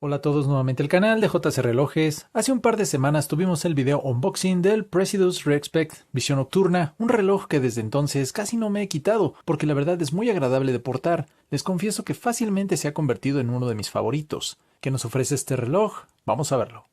Hola a todos, nuevamente el canal de JC Relojes. Hace un par de semanas tuvimos el video unboxing del Precious Respect Visión Nocturna, un reloj que desde entonces casi no me he quitado, porque la verdad es muy agradable de portar. Les confieso que fácilmente se ha convertido en uno de mis favoritos. ¿Qué nos ofrece este reloj? Vamos a verlo.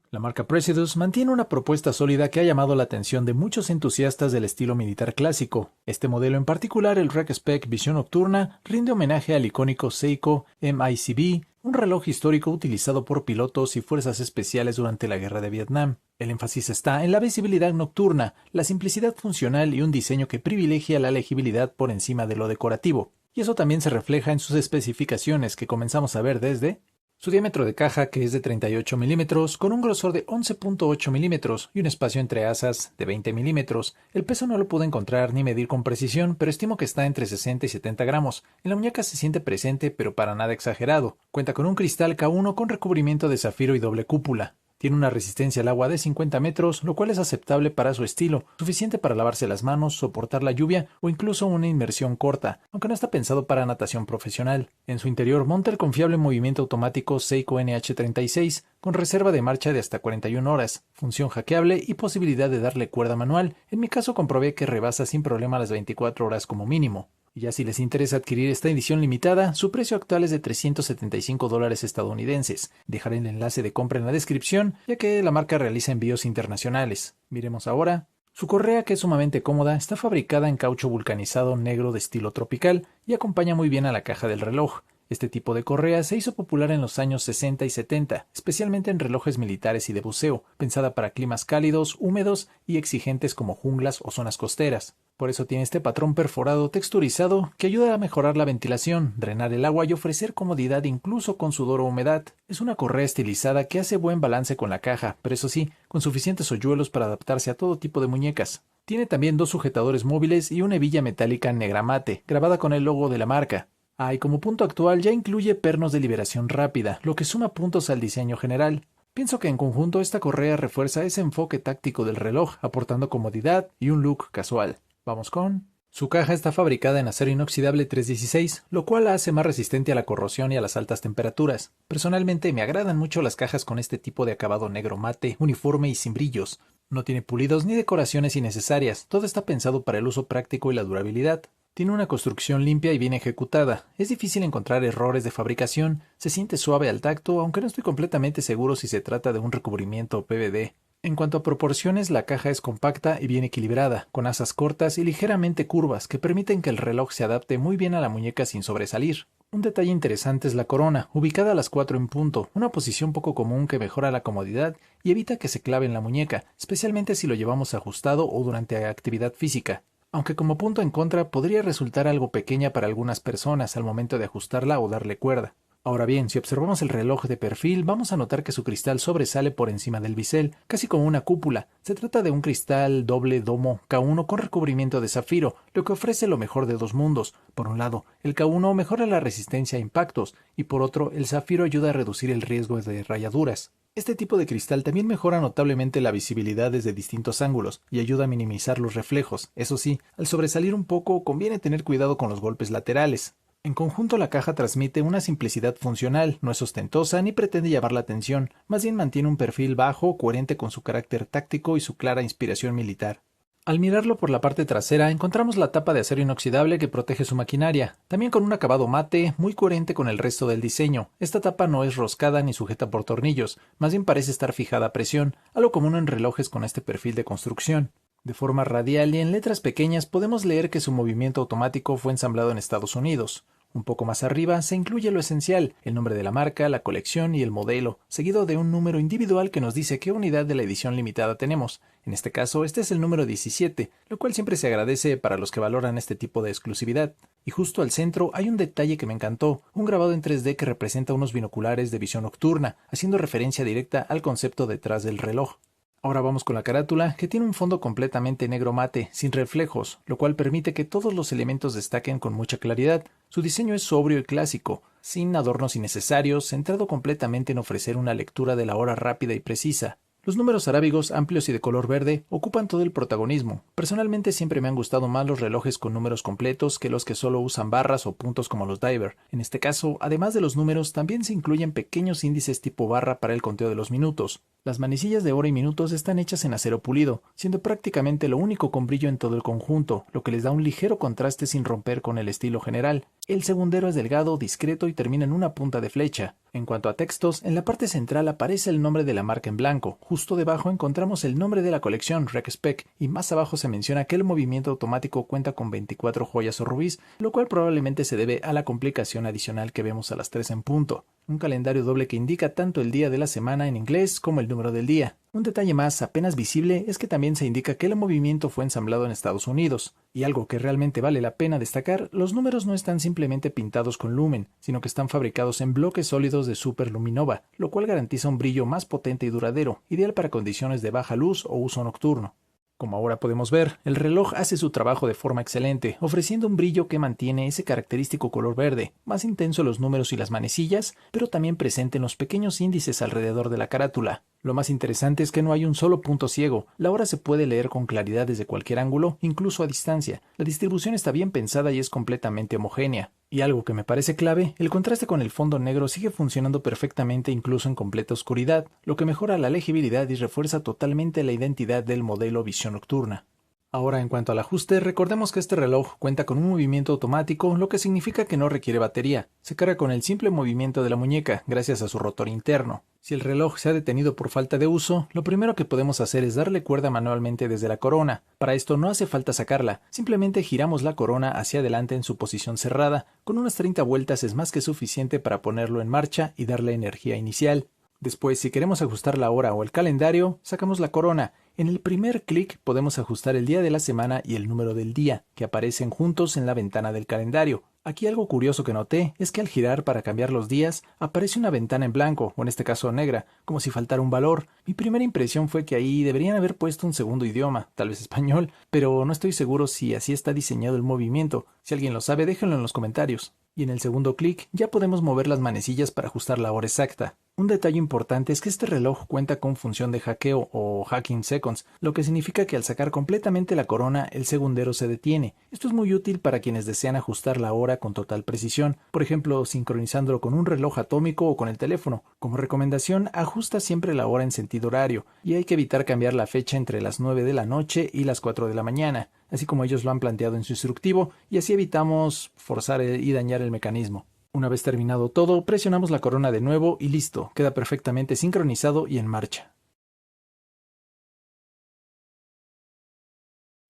La marca Precious mantiene una propuesta sólida que ha llamado la atención de muchos entusiastas del estilo militar clásico. Este modelo en particular, el Respect Visión Nocturna, rinde homenaje al icónico Seiko MICB, un reloj histórico utilizado por pilotos y fuerzas especiales durante la Guerra de Vietnam. El énfasis está en la visibilidad nocturna, la simplicidad funcional y un diseño que privilegia la legibilidad por encima de lo decorativo. Y eso también se refleja en sus especificaciones que comenzamos a ver desde su diámetro de caja, que es de 38 milímetros, con un grosor de 11.8 milímetros y un espacio entre asas de 20 milímetros. El peso no lo pude encontrar ni medir con precisión, pero estimo que está entre 60 y 70 gramos. En la muñeca se siente presente, pero para nada exagerado. Cuenta con un cristal K1 con recubrimiento de zafiro y doble cúpula. Tiene una resistencia al agua de 50 metros, lo cual es aceptable para su estilo, suficiente para lavarse las manos, soportar la lluvia o incluso una inmersión corta, aunque no está pensado para natación profesional. En su interior monta el confiable movimiento automático Seiko NH36, con reserva de marcha de hasta 41 horas, función hackeable y posibilidad de darle cuerda manual. En mi caso comprobé que rebasa sin problema las 24 horas como mínimo. Y ya si les interesa adquirir esta edición limitada, su precio actual es de $375 estadounidenses. Dejaré el enlace de compra en la descripción, ya que la marca realiza envíos internacionales. Miremos ahora. Su correa, que es sumamente cómoda, está fabricada en caucho vulcanizado negro de estilo tropical y acompaña muy bien a la caja del reloj. Este tipo de correa se hizo popular en los años 60 y 70, especialmente en relojes militares y de buceo, pensada para climas cálidos, húmedos y exigentes como junglas o zonas costeras. Por eso tiene este patrón perforado texturizado que ayuda a mejorar la ventilación, drenar el agua y ofrecer comodidad incluso con sudor o humedad. Es una correa estilizada que hace buen balance con la caja, pero eso sí, con suficientes hoyuelos para adaptarse a todo tipo de muñecas. Tiene también dos sujetadores móviles y una hebilla metálica negra mate, grabada con el logo de la marca. Y como punto actual ya incluye pernos de liberación rápida, lo que suma puntos al diseño general. Pienso que en conjunto esta correa refuerza ese enfoque táctico del reloj, aportando comodidad y un look casual. Vamos con. Su caja está fabricada en acero inoxidable 316, lo cual la hace más resistente a la corrosión y a las altas temperaturas. Personalmente me agradan mucho las cajas con este tipo de acabado negro mate, uniforme y sin brillos. No tiene pulidos ni decoraciones innecesarias, todo está pensado para el uso práctico y la durabilidad. Tiene una construcción limpia y bien ejecutada. Es difícil encontrar errores de fabricación, se siente suave al tacto, aunque no estoy completamente seguro si se trata de un recubrimiento PVD. En cuanto a proporciones, la caja es compacta y bien equilibrada, con asas cortas y ligeramente curvas que permiten que el reloj se adapte muy bien a la muñeca sin sobresalir. Un detalle interesante es la corona, ubicada a las 4 en punto, una posición poco común que mejora la comodidad y evita que se clave en la muñeca, especialmente si lo llevamos ajustado o durante actividad física. Aunque como punto en contra podría resultar algo pequeña para algunas personas al momento de ajustarla o darle cuerda. Ahora bien, si observamos el reloj de perfil, vamos a notar que su cristal sobresale por encima del bisel, casi como una cúpula. Se trata de un cristal doble domo K1 con recubrimiento de zafiro, lo que ofrece lo mejor de dos mundos. Por un lado, el K1 mejora la resistencia a impactos, y por otro, el zafiro ayuda a reducir el riesgo de rayaduras. Este tipo de cristal también mejora notablemente la visibilidad desde distintos ángulos y ayuda a minimizar los reflejos. Eso sí, al sobresalir un poco conviene tener cuidado con los golpes laterales. En conjunto la caja transmite una simplicidad funcional, no es ostentosa ni pretende llamar la atención, más bien mantiene un perfil bajo, coherente con su carácter táctico y su clara inspiración militar. Al mirarlo por la parte trasera encontramos la tapa de acero inoxidable que protege su maquinaria, también con un acabado mate muy coherente con el resto del diseño. Esta tapa no es roscada ni sujeta por tornillos, más bien parece estar fijada a presión, algo común en relojes con este perfil de construcción. De forma radial y en letras pequeñas podemos leer que su movimiento automático fue ensamblado en Estados Unidos. Un poco más arriba se incluye lo esencial, el nombre de la marca, la colección y el modelo, seguido de un número individual que nos dice qué unidad de la edición limitada tenemos. En este caso, este es el número 17, lo cual siempre se agradece para los que valoran este tipo de exclusividad. Y justo al centro hay un detalle que me encantó, un grabado en 3D que representa unos binoculares de visión nocturna, haciendo referencia directa al concepto detrás del reloj. Ahora vamos con la carátula, que tiene un fondo completamente negro mate, sin reflejos, lo cual permite que todos los elementos destaquen con mucha claridad. Su diseño es sobrio y clásico, sin adornos innecesarios, centrado completamente en ofrecer una lectura de la hora rápida y precisa. Los números arábigos amplios y de color verde ocupan todo el protagonismo. Personalmente siempre me han gustado más los relojes con números completos que los que solo usan barras o puntos como los diver. En este caso, además de los números, también se incluyen pequeños índices tipo barra para el conteo de los minutos. Las manecillas de hora y minutos están hechas en acero pulido, siendo prácticamente lo único con brillo en todo el conjunto, lo que les da un ligero contraste sin romper con el estilo general. El segundero es delgado, discreto y termina en una punta de flecha. En cuanto a textos, en la parte central aparece el nombre de la marca en blanco, justo debajo encontramos el nombre de la colección RecSpec y más abajo se menciona que el movimiento automático cuenta con 24 joyas o rubíes, lo cual probablemente se debe a la complicación adicional que vemos a las 3 en punto. Un calendario doble que indica tanto el día de la semana en inglés como el número del día. Un detalle más apenas visible es que también se indica que el movimiento fue ensamblado en Estados Unidos. Y algo que realmente vale la pena destacar, los números no están simplemente pintados con lumen, sino que están fabricados en bloques sólidos de superluminova, lo cual garantiza un brillo más potente y duradero, ideal para condiciones de baja luz o uso nocturno. Como ahora podemos ver, el reloj hace su trabajo de forma excelente, ofreciendo un brillo que mantiene ese característico color verde, más intenso en los números y las manecillas, pero también presente en los pequeños índices alrededor de la carátula. Lo más interesante es que no hay un solo punto ciego, la hora se puede leer con claridad desde cualquier ángulo, incluso a distancia. La distribución está bien pensada y es completamente homogénea. Y algo que me parece clave, el contraste con el fondo negro sigue funcionando perfectamente incluso en completa oscuridad, lo que mejora la legibilidad y refuerza totalmente la identidad del modelo visión nocturna. Ahora, en cuanto al ajuste, recordemos que este reloj cuenta con un movimiento automático, lo que significa que no requiere batería. Se carga con el simple movimiento de la muñeca, gracias a su rotor interno. Si el reloj se ha detenido por falta de uso, lo primero que podemos hacer es darle cuerda manualmente desde la corona. Para esto no hace falta sacarla, simplemente giramos la corona hacia adelante en su posición cerrada. Con unas 30 vueltas es más que suficiente para ponerlo en marcha y darle energía inicial. Después, si queremos ajustar la hora o el calendario, sacamos la corona. En el primer clic podemos ajustar el día de la semana y el número del día, que aparecen juntos en la ventana del calendario. Aquí algo curioso que noté es que al girar para cambiar los días, aparece una ventana en blanco, o en este caso negra, como si faltara un valor. Mi primera impresión fue que ahí deberían haber puesto un segundo idioma, tal vez español, pero no estoy seguro si así está diseñado el movimiento. Si alguien lo sabe, déjenlo en los comentarios. Y en el segundo clic ya podemos mover las manecillas para ajustar la hora exacta. Un detalle importante es que este reloj cuenta con función de hackeo o hacking seconds, lo que significa que al sacar completamente la corona el segundero se detiene. Esto es muy útil para quienes desean ajustar la hora con total precisión, por ejemplo sincronizándolo con un reloj atómico o con el teléfono. Como recomendación, ajusta siempre la hora en sentido horario y hay que evitar cambiar la fecha entre las 9 de la noche y las 4 de la mañana, así como ellos lo han planteado en su instructivo, y así evitamos forzar y dañar el mecanismo. Una vez terminado todo, presionamos la corona de nuevo y listo, queda perfectamente sincronizado y en marcha.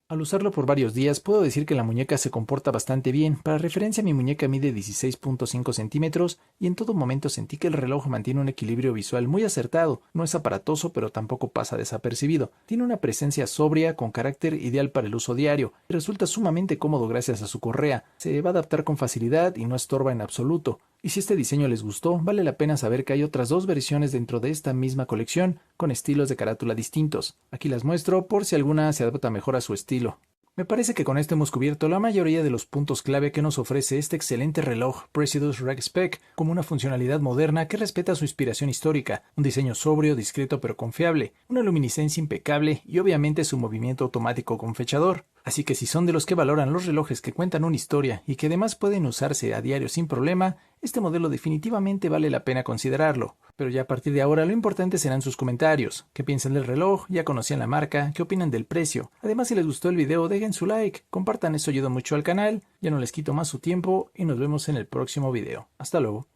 Al usarlo por varios días, puedo decir que la muñeca se comporta bastante bien. Para referencia, mi muñeca mide 16.5 centímetros y en todo momento sentí que el reloj mantiene un equilibrio visual muy acertado. No es aparatoso, pero tampoco pasa desapercibido. Tiene una presencia sobria, con carácter ideal para el uso diario. Y resulta sumamente cómodo gracias a su correa. Se va a adaptar con facilidad y no estorba en absoluto. Y si este diseño les gustó, vale la pena saber que hay otras dos versiones dentro de esta misma colección, con estilos de carátula distintos. Aquí las muestro por si alguna se adapta mejor a su estilo. Me parece que con esto hemos cubierto la mayoría de los puntos clave que nos ofrece este excelente reloj Precious RecSpec, como una funcionalidad moderna que respeta su inspiración histórica, un diseño sobrio, discreto pero confiable, una luminiscencia impecable y obviamente su movimiento automático con fechador. Así que si son de los que valoran los relojes que cuentan una historia y que además pueden usarse a diario sin problema, este modelo definitivamente vale la pena considerarlo. Pero ya a partir de ahora lo importante serán sus comentarios. ¿Qué piensan del reloj? ¿Ya conocían la marca? ¿Qué opinan del precio? Además, si les gustó el video, dejen su like, compartan, eso ayuda mucho al canal. Ya no les quito más su tiempo y nos vemos en el próximo video. Hasta luego.